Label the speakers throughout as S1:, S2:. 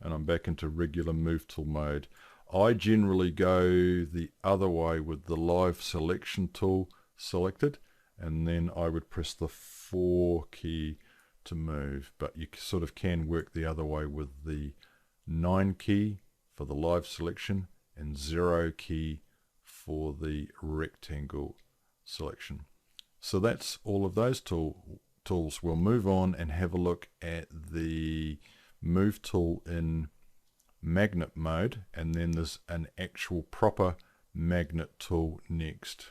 S1: and I'm back into regular move tool mode. I generally go the other way with the live selection tool selected, and then I would press the 4 key to move, but you sort of can work the other way with the 9 key for the live selection and 0 key for the rectangle selection. So that's all of those tools. We'll move on and have a look at the move tool in magnet mode, and then there's an actual proper magnet tool next.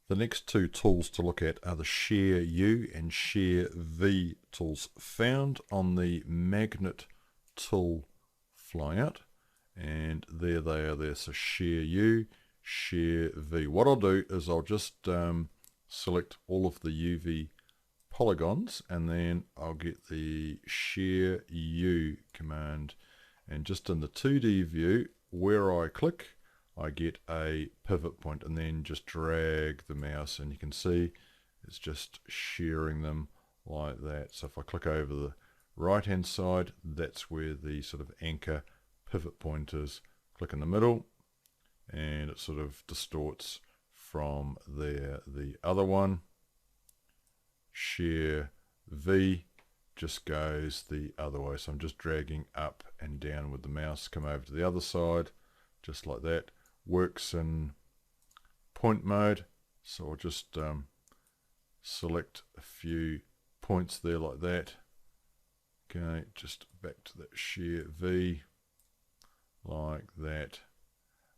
S1: The next two tools to look at are the Shear U and Shear V tools, found on the magnet tool flyout, and there they are there. So Shear U, Shear V. What I'll do is I'll just select all of the UV polygons, and then I'll get the Shear U command, and just in the 2D view where I click I get a pivot point, and then just drag the mouse and you can see it's just shearing them like that. So if I click over the right hand side, that's where the sort of anchor pivot point is. Click in the middle and it sort of distorts from there. The other one, Shear V, just goes the other way. So I'm just dragging up and down with the mouse, come over to the other side just like that. Works in point mode, so I'll just select a few points there like that. Okay, just back to that Shear V like that.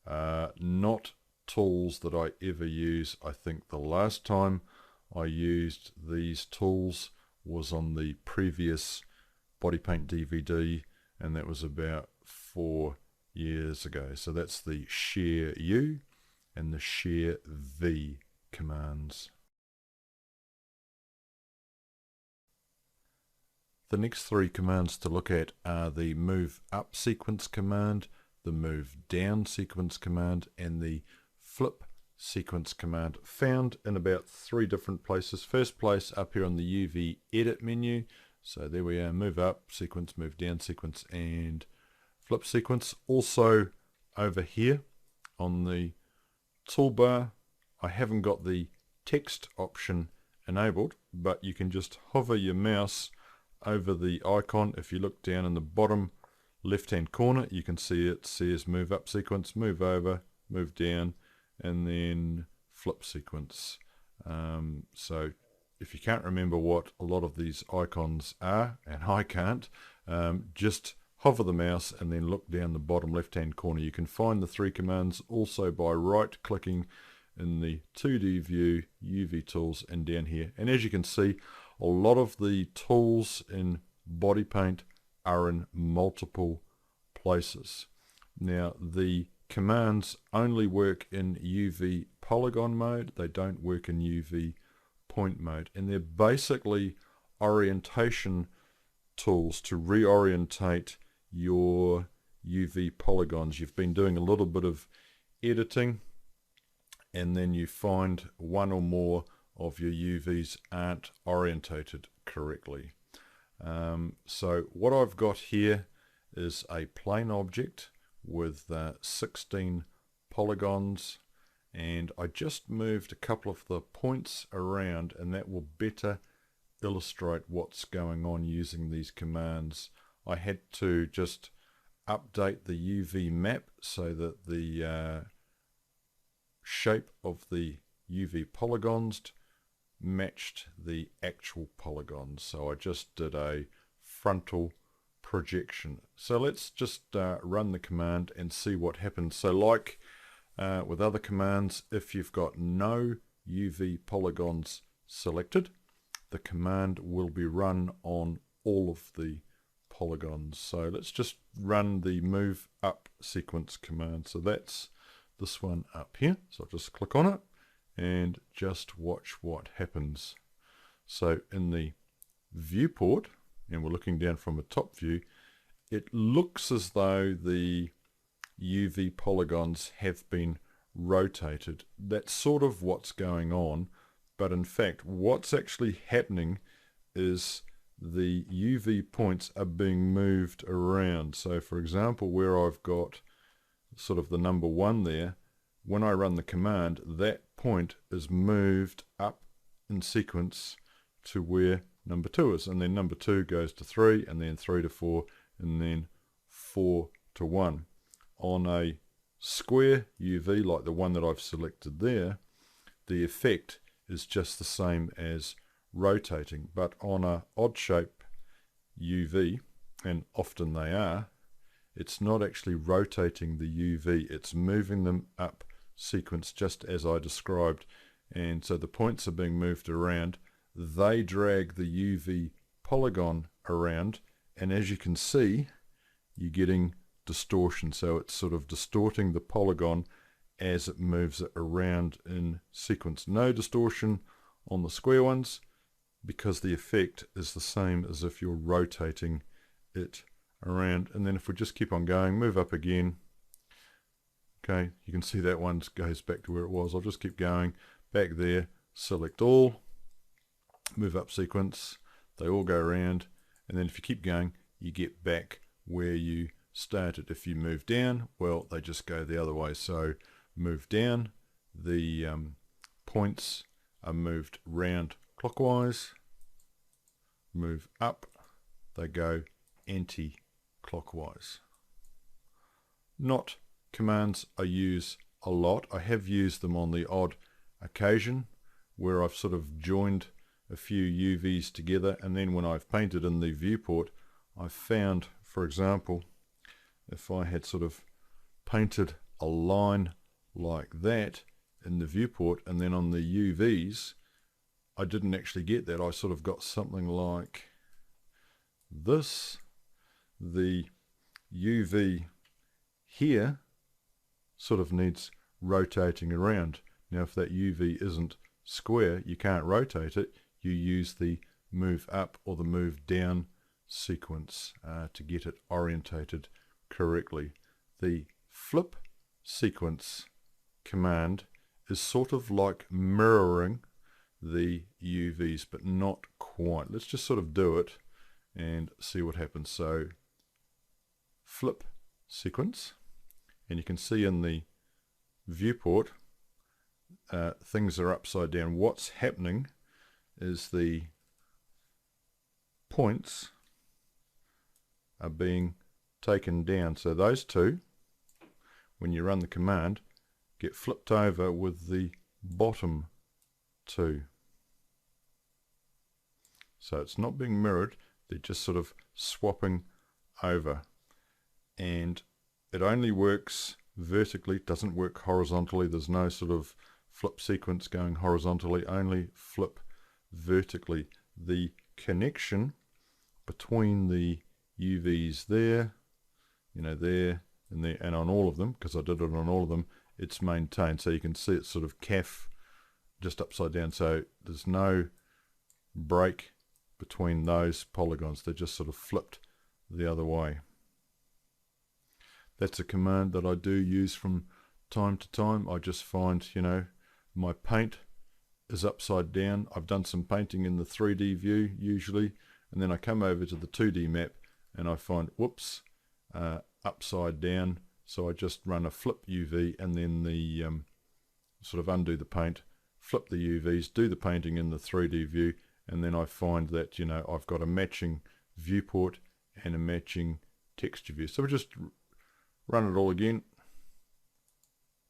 S1: Not tools that I ever use. I think the last time I used these tools was on the previous Body Paint DVD, and that was about 4 years ago. So that's the Shear U and the Shear V commands. The next three commands to look at are the Move Up sequence command, the Move Down sequence command, and the Flip sequence command, found in about 3 different places. First place up here on the UV Edit menu. So there we are, Move Up sequence, Move Down sequence, and Flip sequence. Also over here on the toolbar, I haven't got the text option enabled, but you can just hover your mouse over the icon. If you look down in the bottom left hand corner, you can see it says Move Up sequence, Move Over, Move Down, and then Flip sequence. So if you can't remember what a lot of these icons are, and I can't, just hover the mouse and then look down the bottom left hand corner. You can find the 3 commands also by right clicking in the 2D view, UV tools, and down here. And as you can see, a lot of the tools in Body Paint are in multiple places. Now the commands only work in UV polygon mode, they don't work in UV point mode, and they're basically orientation tools to reorientate your UV polygons. You've been doing a little bit of editing and then you find one or more of your UVs aren't orientated correctly. So what I've got here is a plain object with 16 polygons, and I just moved a couple of the points around, and that will better illustrate what's going on using these commands. I had to just update the UV map so that the shape of the UV polygons matched the actual polygons. So I just did a frontal projection. So let's just run the command and see what happens. So like with other commands, if you've got no UV polygons selected, the command will be run on all of the polygons. So let's just run the Move Up sequence command. So that's this one up here. So I'll just click on it and just watch what happens. So in the viewport, and we're looking down from a top view, it looks as though the UV polygons have been rotated. That's sort of what's going on, but in fact what's actually happening is the UV points are being moved around. So for example, where I've got sort of the number 1 there, when I run the command, that point is moved up in sequence to where number 2 is, and then number 2 goes to 3, and then 3 to 4, and then 4 to 1. On a square UV like the one that I've selected there, the effect is just the same as rotating, but on a odd shape UV, and often they are, it's not actually rotating the UV, it's moving them up sequence just as I described. And so the points are being moved around, they drag the UV polygon around, and as you can see, you're getting distortion. So it's sort of distorting the polygon as it moves it around in sequence. No distortion on the square ones, because the effect is the same as if you're rotating it around. And then if we just keep on going, move up again, okay, you can see that one goes back to where it was. I'll just keep going back there, select all, move up sequence, they all go around, and then if you keep going, you get back where you started. If you move down, well, they just go the other way. So move down, the points are moved round clockwise, move up, they go anti-clockwise. Not commands I use a lot. I have used them on the odd occasion where I've sort of joined a few UVs together, and then when I've painted in the viewport, I've found, for example, if I had sort of painted a line like that in the viewport, and then on the UVs I didn't actually get that. I sort of got something like this. The UV here sort of needs rotating around. Now if that UV isn't square, you can't rotate it, you use the move up or the move down sequence to get it orientated correctly. The flip sequence command is sort of like mirroring the UVs, but not quite. Let's just sort of do it and see what happens. So flip sequence, and you can see in the viewport things are upside down. What's happening is the points are being taken down. So those two, when you run the command, get flipped over with the bottom two. So it's not being mirrored, they're just sort of swapping over. And it only works vertically, it doesn't work horizontally. There's no sort of flip sequence going horizontally, only flip vertically. The connection between the UVs there, you know, there and there, and on all of them, because I did it on all of them, it's maintained. So you can see it's sort of calf just upside down, so there's no break between those polygons, they're just sort of flipped the other way. That's a command that I do use from time to time. I just find, you know, my paint is upside down. I've done some painting in the 3D view usually, and then I come over to the 2D map and I find, whoops, upside down. So I just run a flip UV and then the sort of undo the paint, flip the UVs, do the painting in the 3D view, and then I find that, you know, I've got a matching viewport and a matching texture view. So we just run it all again.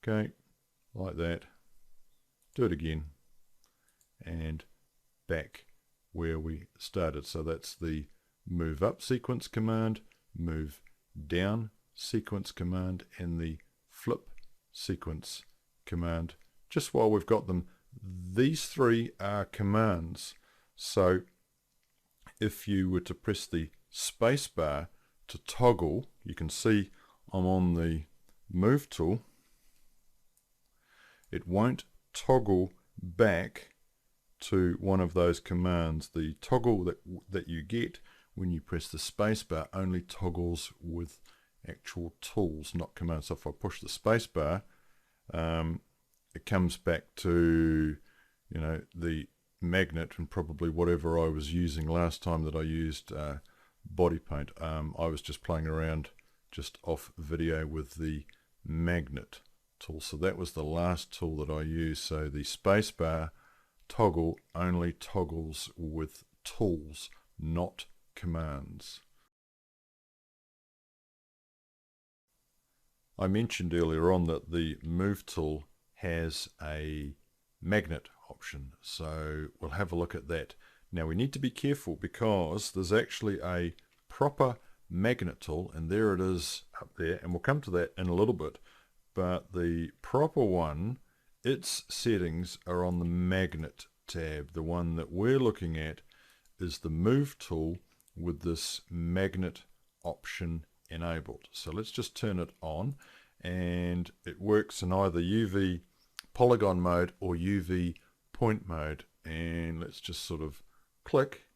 S1: Okay, like that. Do it again. And back where we started. So that's the move up sequence command, move down sequence command, and the flip sequence command. Just while we've got them, these three are commands. So if you were to press the space bar to toggle, you can see I'm on the move tool, it won't toggle back to one of those commands. The toggle that you get when you press the space bar only toggles with actual tools, not commands. So if I push the space bar, it comes back to, you know, the magnet and probably whatever I was using last time that I used body paint. I was just playing around just off video with the magnet tool. So that was the last tool that I used. So the spacebar toggle only toggles with tools, not commands. I mentioned earlier on that the move tool has a magnet option, so we'll have a look at that. Now we need to be careful because there's actually a proper magnet tool, and there it is up there, and we'll come to that in a little bit. But the proper one, its settings are on the magnet tab. The one that we're looking at is the move tool with this magnet option enabled. So let's just turn it on, and it works in either UV polygon mode or UV point mode. And let's just sort of click,